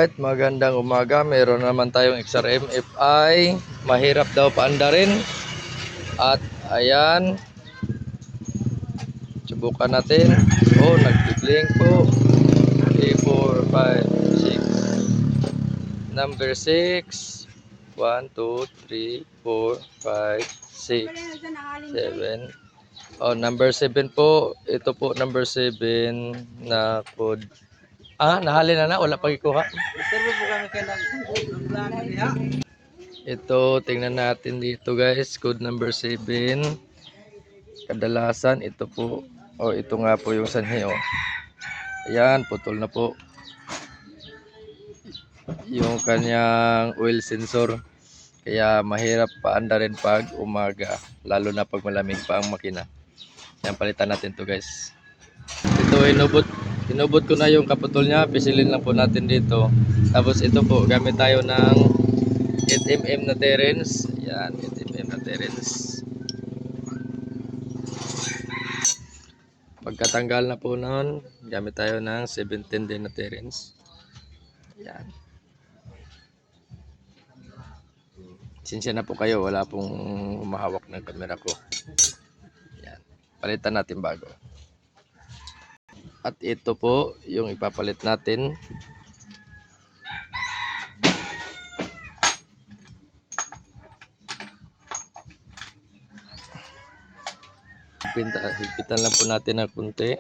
Alright, magandang umaga. Meron naman tayong XRMFI. Mahirap daw paandarin. At ayan, subukan natin. Oh, nag-blink po. 3, 4, 5, 6. Number 6. 1, 2, 3, 4, 5, 6, 7. Oh, number 7 po. Ito po number 7 na code. Nahali na wala pang ikuha. Ito, tingnan natin dito guys, code number 7. Kadalasan ito po, ito nga po yung sanhi Ayan, putol na po yung kanyang oil sensor. Kaya mahirap paandarin pag umaga, lalo na pag malamig pa ang makina. Yan, palitan natin to guys. Ito, inubot ko na yung kaputol niya. Pisilin lang po natin dito. Tapos ito po, gamit tayo ng 8mm na Terence. Yan, 8mm na Terence. Pagkatanggal na po noon, gamit tayo ng 17 din na Terence. Yan. Sinsya na po kayo, wala pong humahawak ng camera ko. Yan. Palitan natin bago. At ito po yung ipapalit natin. Higpitan lang po natin ng kunti.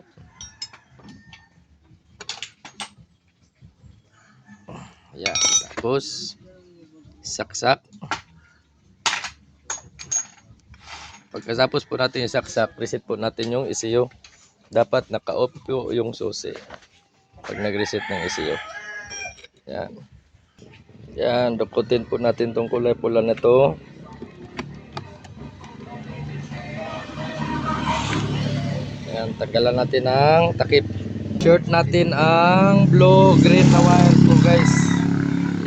Ayan. Tapos saksak. Pagkatapos po natin yung saksak, reset po natin yung ECU. Dapat naka-off po yung susi pag nag-reset ng ECU. Yan. Yan, dukutin po natin tong kulay pula na to. Yan, tanggalan natin ang takip. Short natin ang blue-green na wire po guys.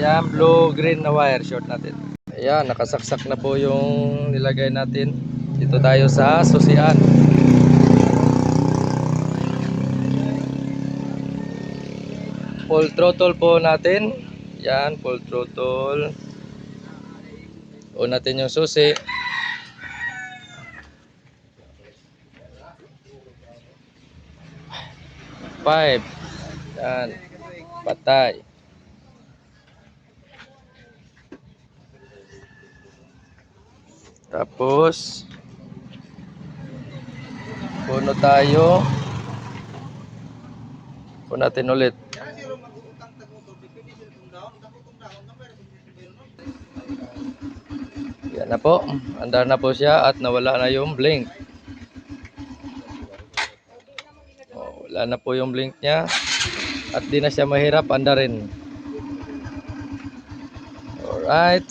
Yan, blue-green na wire, short natin. Ayan, nakasaksak na po yung nilagay natin. Dito tayo sa susian. Full throttle po natin. Yan, full throttle. On natin yung susi. Five. Yan. Patay. Tapos puno tayo. Puno natin ulit. Yan na po. Andar na po siya at nawala na yung blink. Wala na po yung blink niya. At di na siya mahirap andarin. Alright.